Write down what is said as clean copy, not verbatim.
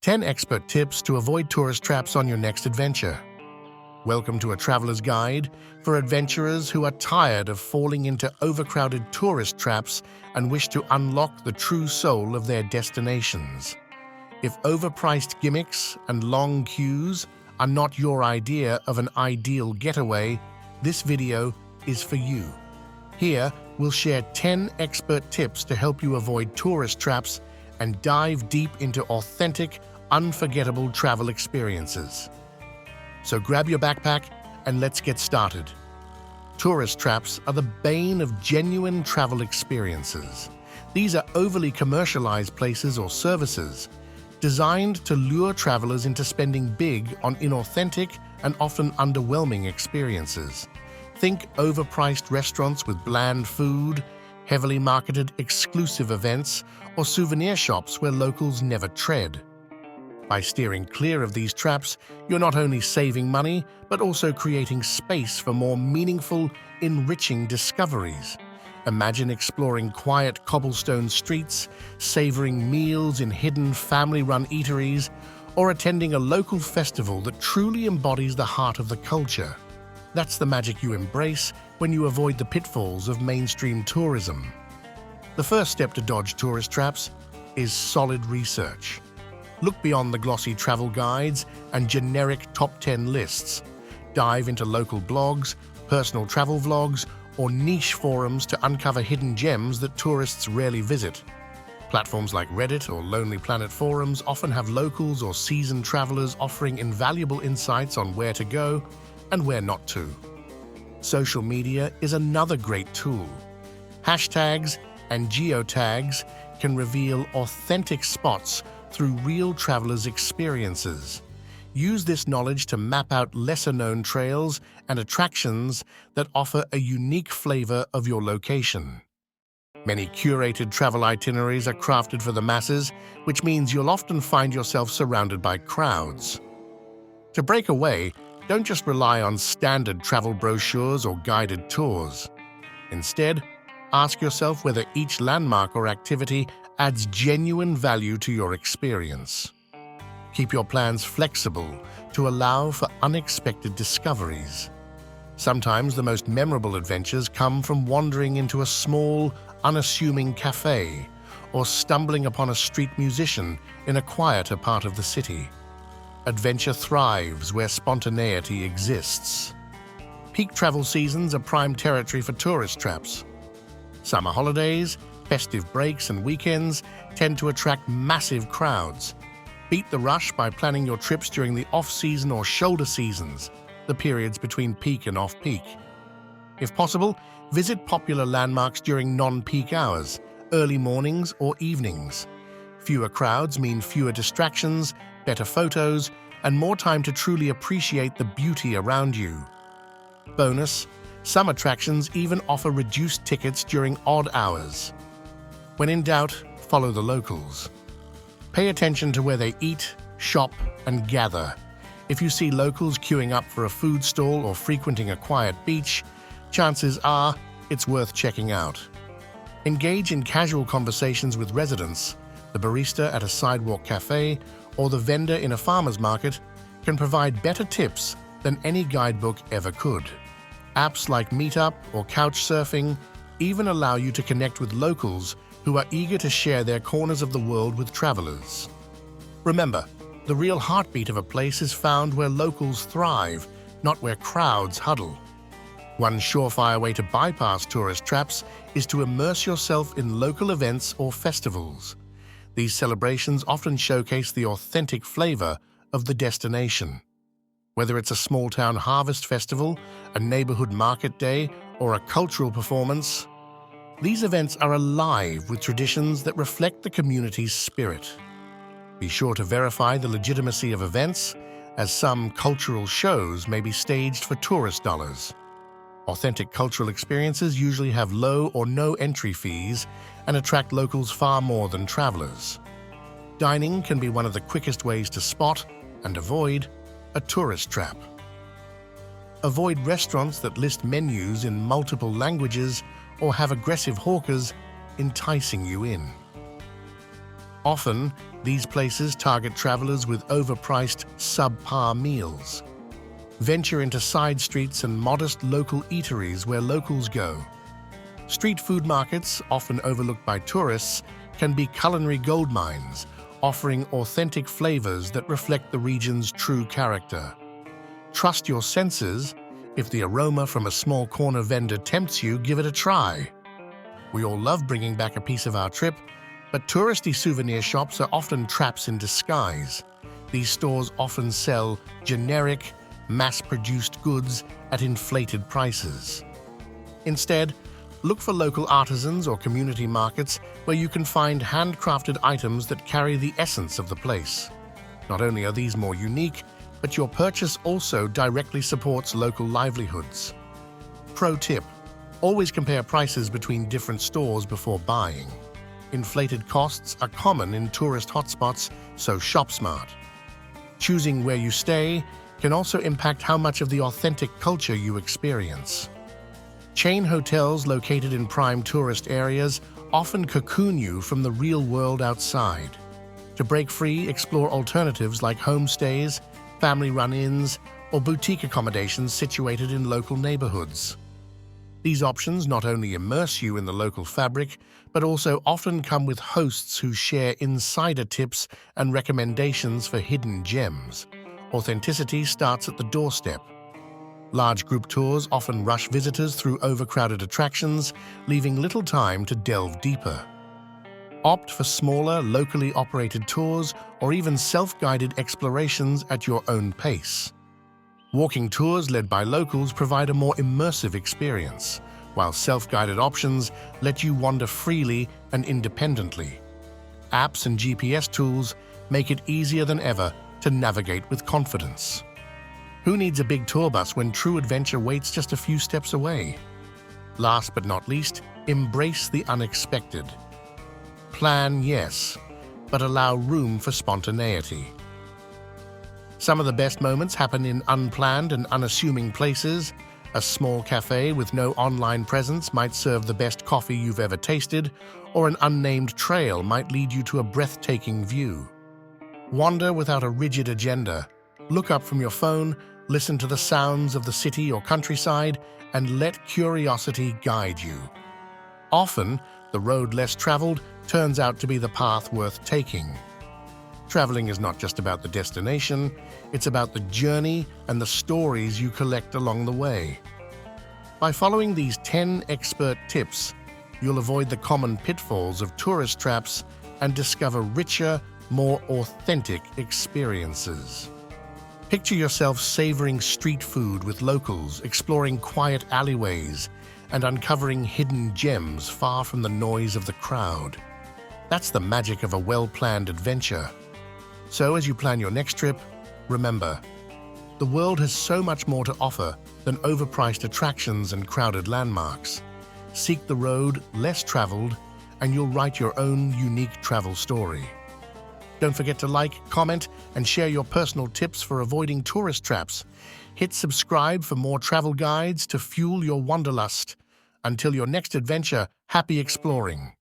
10 expert tips to avoid tourist traps on your next adventure. Welcome to A Traveler's Guide for adventurers who are tired of falling into overcrowded tourist traps and wish to unlock the true soul of their destinations. If overpriced gimmicks and long queues are not your idea of an ideal getaway, this video is for you. Here, we'll share 10 expert tips to help you avoid tourist traps and dive deep into authentic, unforgettable travel experiences. So grab your backpack and let's get started. Tourist traps are the bane of genuine travel experiences. These are overly commercialized places or services designed to lure travelers into spending big on inauthentic and often underwhelming experiences. Think overpriced restaurants with bland food, heavily marketed exclusive events, or souvenir shops where locals never tread. By steering clear of these traps, you're not only saving money, but also creating space for more meaningful, enriching discoveries. Imagine exploring quiet cobblestone streets, savoring meals in hidden family-run eateries, or attending a local festival that truly embodies the heart of the culture. That's the magic you embrace when you avoid the pitfalls of mainstream tourism. The first step to dodge tourist traps is solid research. Look beyond the glossy travel guides and generic top 10 lists. Dive into local blogs, personal travel vlogs, or niche forums to uncover hidden gems that tourists rarely visit. Platforms like Reddit or Lonely Planet forums often have locals or seasoned travelers offering invaluable insights on where to go and where not to. Social media is another great tool. Hashtags and geotags can reveal authentic spots through real travelers' experiences. Use this knowledge to map out lesser-known trails and attractions that offer a unique flavor of your location. Many curated travel itineraries are crafted for the masses, which means you'll often find yourself surrounded by crowds. To break away, don't just rely on standard travel brochures or guided tours. Instead, ask yourself whether each landmark or activity adds genuine value to your experience. Keep your plans flexible to allow for unexpected discoveries. Sometimes the most memorable adventures come from wandering into a small, unassuming cafe or stumbling upon a street musician in a quieter part of the city. Adventure thrives where spontaneity exists. Peak travel seasons are prime territory for tourist traps. Summer holidays, festive breaks, and weekends tend to attract massive crowds. Beat the rush by planning your trips during the off-season or shoulder seasons, the periods between peak and off-peak. If possible, visit popular landmarks during non-peak hours, early mornings or evenings. Fewer crowds mean fewer distractions, better photos, and more time to truly appreciate the beauty around you. Bonus: some attractions even offer reduced tickets during odd hours. When in doubt, follow the locals. Pay attention to where they eat, shop, and gather. If you see locals queuing up for a food stall or frequenting a quiet beach, chances are it's worth checking out. Engage in casual conversations with residents. The barista at a sidewalk cafe or the vendor in a farmer's market can provide better tips than any guidebook ever could. Apps like Meetup or Couchsurfing even allow you to connect with locals who are eager to share their corners of the world with travelers. Remember, the real heartbeat of a place is found where locals thrive, not where crowds huddle. One surefire way to bypass tourist traps is to immerse yourself in local events or festivals. These celebrations often showcase the authentic flavor of the destination. Whether it's a small-town harvest festival, a neighborhood market day, or a cultural performance, these events are alive with traditions that reflect the community's spirit. Be sure to verify the legitimacy of events, as some cultural shows may be staged for tourist dollars. Authentic cultural experiences usually have low or no entry fees and attract locals far more than travelers. Dining can be one of the quickest ways to spot and avoid a tourist trap. Avoid restaurants that list menus in multiple languages or have aggressive hawkers enticing you in. Often, These places target travelers with overpriced, subpar meals. Venture into side streets and modest local eateries where locals go. Street food markets, often overlooked by tourists, can be culinary gold mines, offering authentic flavors that reflect the region's true character. Trust your senses. If the aroma from a small corner vendor tempts you, give it a try. We all love bringing back a piece of our trip, but touristy souvenir shops are often traps in disguise. These stores often sell generic, mass-produced goods at inflated prices. Instead, look for local artisans or community markets where you can find handcrafted items that carry the essence of the place. Not only are these more unique, but your purchase also directly supports local livelihoods. Pro tip: always compare prices between different stores before buying. Inflated costs are common in tourist hotspots, so shop smart. Choosing where you stay can also impact how much of the authentic culture you experience. Chain hotels located in prime tourist areas often cocoon you from the real world outside. To break free, explore alternatives like homestays, family run-ins, or boutique accommodations situated in local neighborhoods. These options not only immerse you in the local fabric, but also often come with hosts who share insider tips and recommendations for hidden gems. Authenticity starts at the doorstep. Large group tours often rush visitors through overcrowded attractions, leaving little time to delve deeper. Opt for smaller, locally operated tours or even self-guided explorations at your own pace. Walking tours led by locals provide a more immersive experience, while self-guided options let you wander freely and independently. Apps and GPS tools make it easier than ever to navigate with confidence. Who needs a big tour bus when true adventure waits just a few steps away? Last but not least, embrace the unexpected. Plan, yes, but allow room for spontaneity. Some of the best moments happen in unplanned and unassuming places. A small cafe with no online presence might serve the best coffee you've ever tasted, or an unnamed trail might lead you to a breathtaking view. Wander without a rigid agenda. Look up from your phone, listen to the sounds of the city or countryside, and let curiosity guide you. Often, the road less traveled turns out to be the path worth taking. Traveling is not just about the destination, it's about the journey and the stories you collect along the way. By following these 10 expert tips, you'll avoid the common pitfalls of tourist traps and discover richer, more authentic experiences. Picture yourself savoring street food with locals, exploring quiet alleyways, and uncovering hidden gems far from the noise of the crowd. That's the magic of a well-planned adventure. So as you plan your next trip, remember, the world has so much more to offer than overpriced attractions and crowded landmarks. Seek the road less traveled, and you'll write your own unique travel story. Don't forget to like, comment, and share your personal tips for avoiding tourist traps. Hit subscribe for more travel guides to fuel your wanderlust. Until your next adventure, happy exploring!